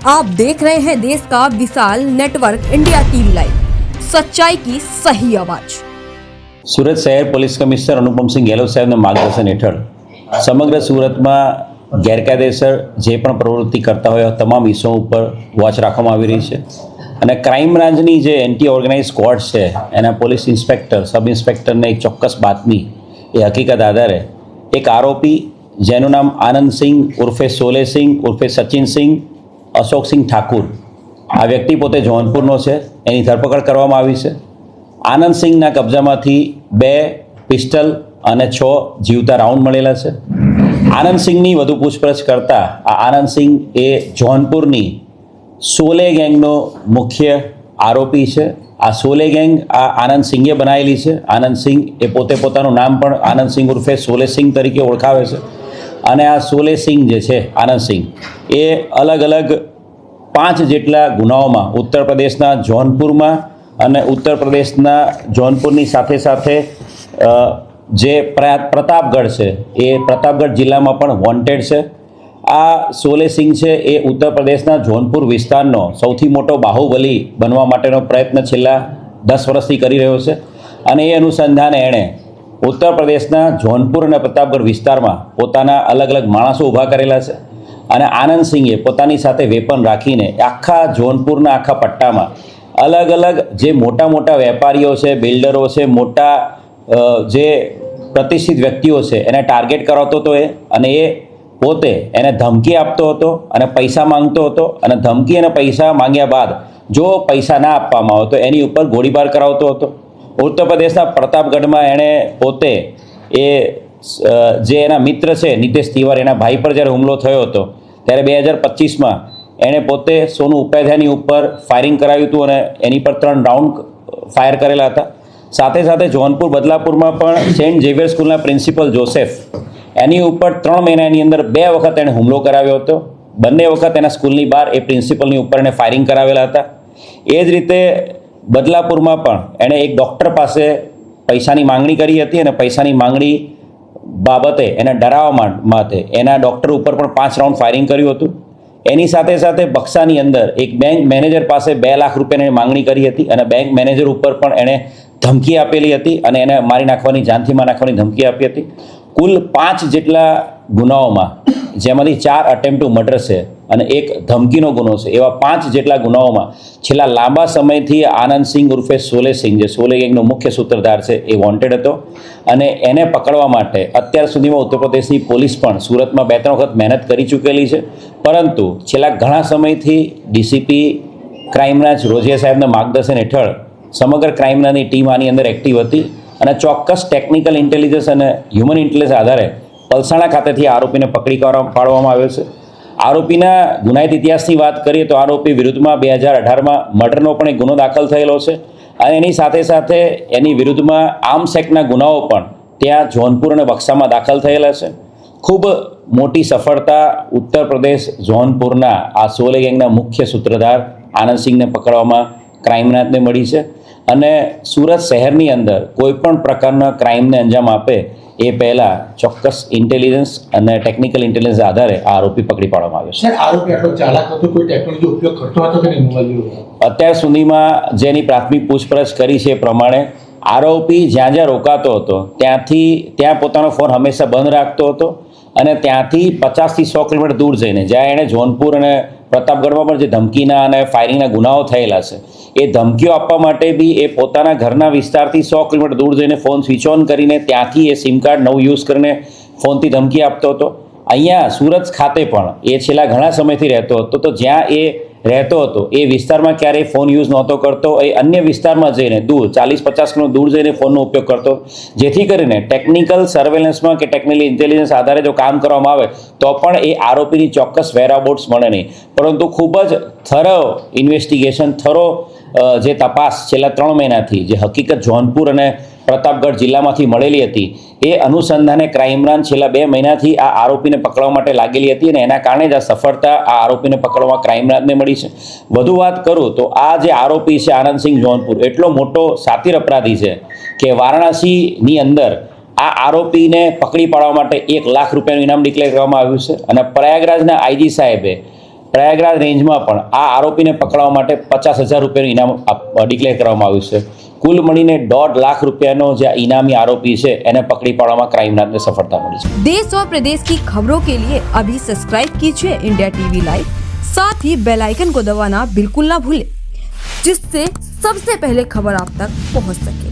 आप देख रहे हैं देश का विशाल नेटवर्क इंडिया टीवी लाइव, सच्चाई की सही आवाज। સુરત શહેર પોલીસ કમિશનર અનુપમસિંહ ગેહલોત સાહેબના માર્ગદર્શન હેઠળ સમગ્ર સુરતમાં ગેરકાયદેસર જે પણ પ્રવૃત્તિ કરતા હોય તમામ વિષયો ઉપર વોચ રાખવામાં આવી રહી છે અને ક્રાઇમ બ્રાન્ચની જે એન્ટી ઓર્ગેનાઇઝ સ્ક્વોડ છે એના પોલીસ ઇન્સ્પેક્ટર સબ ઇન્સ્પેક્ટરને એક ચોક્કસ બાતમી એ હકીકત આધારે એક આરોપી જેનું નામ આનંદસિંહ ઉર્ફે સોલેસિંહ ઉર્ફે સચિનસિંહ અશોકસિંહ ઠાકુર, આ વ્યક્તિ પોતે જોનપુરનો છે, એની ધરપકડ કરવામાં આવી છે। આનંદસિંહના કબજામાંથી 2 પિસ્ટલ અને 6 જીવતા રાઉન્ડ મળેલા છે। આનંદસિંહની વધુ પૂછપરછ કરતાં આ આનંદસિંહ એ જોનપુરની સોલે ગેંગનો મુખ્ય આરોપી છે। આ સોલે ગેંગ આ આનંદસિંહે બનાવેલી છે। આનંદસિંહ એ પોતે પોતાનું નામ પણ આનંદસિંહ ઉર્ફે સોલેસિંહ તરીકે ઓળખાવે છે અને આ સોલેસિંહ જે છે આનંદસિંહ એ અલગ અલગ 5 જેટલા ગુનાઓમાં ઉત્તર પ્રદેશના જોનપુરમાં અને ઉત્તર પ્રદેશના જોનપુરની સાથે સાથે જે પ્રતાપગઢ છે એ પ્રતાપગઢ જિલ્લામાં પણ વોન્ટેડ છે। આ સોલેસિંહ છે એ ઉત્તર પ્રદેશના જોનપુર વિસ્તારનો સૌથી મોટો બાહુબલી બનવા માટેનો પ્રયત્ન છેલ્લા 10 વર્ષથી કરી રહ્યો છે અને એ અનુસંધાને એણે ઉત્તર પ્રદેશના જોનપુર અને પ્રતાપગઢ વિસ્તારમાં પોતાના અલગ અલગ માણસો ઊભા કરેલા છે અને આનંદસિંહે પોતાની સાથે વેપન રાખીને આખા જોનપુરના આખા પટ્ટામાં અલગ અલગ જે મોટા મોટા વેપારીઓ છે, બિલ્ડરો છે, મોટા જે પ્રતિષ્ઠિત વ્યક્તિઓ છે એને ટાર્ગેટ કરાવતો હતો અને એ પોતે એને ધમકી આપતો હતો અને પૈસા માંગતો હતો અને ધમકી અને પૈસા માંગ્યા બાદ જો પૈસા ના આપવામાં આવે તો એની ઉપર ગોળીબાર કરાવતો હતો। ઉત્તર પ્રદેશના પ્રતાપગઢમાં એણે પોતે એ જે એના મિત્ર છે નીતેશ તિવારી, એના ભાઈ પર જ્યારે હુમલો થયો હતો ત્યારે 2025માં એણે પોતે સોનુ ઉપાધ્યાયની ઉપર ફાયરિંગ કરાવ્યું હતું અને એની પર 3 રાઉન્ડ ફાયર કરેલા હતા। સાથે સાથે જોનપુર બદલાપુરમાં પણ સેન્ટ ઝેવિયર સ્કૂલના પ્રિન્સિપલ જોસેફ એની ઉપર 3 મહિનાની અંદર 2 વખત એણે હુમલો કરાવ્યો હતો। બંને વખત એના સ્કૂલની બહાર એ પ્રિન્સિપલની ઉપર એણે ફાયરિંગ કરાવેલા હતા। એ જ રીતે બદલાપુરમાં પણ એણે એક ડૉક્ટર પાસે પૈસાની માંગણી કરી હતી અને પૈસાની માંગણી બાબતે એને ડરાવવા માટે એના ડૉક્ટર ઉપર પણ 5 રાઉન્ડ ફાયરિંગ કર્યું હતું। એની સાથે સાથે બક્સાની અંદર એક બેંક મેનેજર પાસે 2 લાખ રૂપિયાની માંગણી કરી હતી અને બેંક મેનેજર ઉપર પણ એણે ધમકી આપેલી હતી અને એને મારી નાખવાની, જાનથી મારી નાખવાની ધમકી આપી હતી। કુલ 5 જેટલા ગુનાઓમાં, જેમાંથી 4 અટેમ્પ્ટ ટુ મર્ડર છે અને 1 ધમકીનો ગુનો છે, એવા 5 જેટલા ગુનાઓમાં છેલ્લા લાંબા સમયથી આનંદસિંહ ઉર્ફે સોલેસિંહ, જે સોલે ગેંગનો મુખ્ય સૂત્રધાર છે, એ વોન્ટેડ હતો અને એને પકડવા માટે અત્યાર સુધીમાં ઉત્તર પ્રદેશની પોલીસ પણ સુરતમાં 2-3 વખત મહેનત કરી ચૂકેલી છે, પરંતુ છેલ્લા ઘણા સમયથી ડીસીપી ક્રાઇમ બ્રાન્ચ રોઝિયા સાહેબના માર્ગદર્શન હેઠળ સમગ્ર ક્રાઇમ બ્રાન્ચની ટીમ આની અંદર એક્ટિવ હતી અને ચોક્કસ ટેકનિકલ ઇન્ટેલિજન્સ અને હ્યુમન ઇન્ટેલિજન્સ આધારે પલસાણા ખાતેથી આરોપીને પકડી પાડવામાં આવ્યો છે। આરોપીના ગુનાહિત ઇતિહાસની વાત કરીએ તો આરોપી વિરુદ્ધમાં 2018માં મર્ડરનો પણ એક ગુનો દાખલ થયેલો છે અને એની સાથે સાથે એની વિરુદ્ધમાં આર્મ્સ એક્ટના ગુનાઓ પણ ત્યાં જોનપુર અને બક્સામાં દાખલ થયેલા છે। ખૂબ મોટી સફળતા ઉત્તર પ્રદેશ જોનપુરના આ સોલે ગેંગના મુખ્ય સૂત્રધાર આનંદસિંહને પકડવામાં ક્રાઇમ બ્રાન્ચને મળી છે અને સુરત શહેરની અંદર કોઈ પણ પ્રકારના ક્રાઇમને અંજામ આપે એ પહેલાં ચોક્કસ ઇન્ટેલિજન્સ અને ટેકનિકલ ઇન્ટેલિજન્સ આધારે આ આરોપી પકડી પાડવામાં આવ્યો છે। આરોપી આટલો ચાલાક હતો, કોઈ ટેકનોલોજી ઉપયોગ કરતો હતો કે નહીં મોબાઈલ? અત્યાર સુધીમાં જેની પ્રાથમિક પૂછપરછ કરી છે એ પ્રમાણે આરોપી જ્યાં જ્યાં રોકાતો હતો ત્યાં પોતાનો ફોન હંમેશા બંધ રાખતો હતો અને ત્યાંથી 50થી 100 કિલોમીટર દૂર જઈને, જ્યાં એણે જોનપુર અને પ્રતાપગઢમાં પણ જે ધમકીના અને ફાયરિંગના ગુનાઓ થયેલા છે એ ધમકીઓ આપવા માટે બી એ પોતાના ઘરના વિસ્તારથી 100 કિલોમીટર દૂર જઈને ફોન સ્વિચ ઓન કરીને ત્યાંથી એ સિમ કાર્ડ નવું યુઝ કરીને ફોનથી ધમકી આપતો હતો। અહીંયા સુરત ખાતે પણ એ છેલ્લા ઘણા સમયથી રહેતો હતો, તો જ્યાં એ રહેતો હતો એ વિસ્તારમાં ક્યારેય ફોન યુઝ નહોતો કરતો, એ અન્ય વિસ્તારમાં જઈને દૂર 40-50 કિલોમીટર દૂર જઈને ફોનનો ઉપયોગ કરતો, જેથી કરીને ટેકનિકલ સર્વેલન્સમાં કે ટેકનિકલ ઇન્ટેલિજન્સ આધારે જો કામ કરવામાં આવે તો પણ એ આરોપીની ચોક્કસ વેરાબાઉટ્સ મળે નહીં, પરંતુ ખૂબ જ થરો ઇન્વેસ્ટિગેશન, થરો જે તપાસ છેલ્લા 3 મહિનાથી જે હકીકત જોનપુર અને પ્રતાપગઢ જિલ્લામાંથી મળેલી હતી એ અનુસંધાને ક્રાઇમ બ્રાન્ચ છેલ્લા 2 મહિનાથી આ આરોપીને પકડવા માટે લાગેલી હતી અને એના કારણે જ આ સફળતા આ આરોપીને પકડવામાં ક્રાઇમ બ્રાન્ચને મળી છે। વધુ વાત કરું તો આ જે આરોપી છે આનંદસિંહ જોનપુર એટલો મોટો સાતીર અપરાધી છે કે વારાણસીની અંદર આ આરોપીને પકડી પાડવા માટે 1 લાખ રૂપિયાનું ઇનામ ડિક્લેર કરવામાં આવ્યું છે અને પ્રયાગરાજના આઈજી સાહેબે પ્રયાગરાજ રેન્જમાં પણ આ આરોપીને પકડવા માટે 50,000 રૂપિયાનું ઇનામ ડિક્લેર કરવામાં આવ્યું છે. કુલ મળીને 1.5 લાખ રૂપિયાનો જે ઇનામી આરોપી છે એને પકડી પાડવામાં ક્રાઇમ બ્રાન્ચને સફળતા મળી છે. देश और प्रदेश की खबरों के लिए अभी सब्सक्राइब कीजिए इंडिया टीवी लाइव, साथ ही बेल आइकन को दबाना बिल्कुल ना भूलें, जिससे सबसे पहले खबर आप तक पहुंच सके.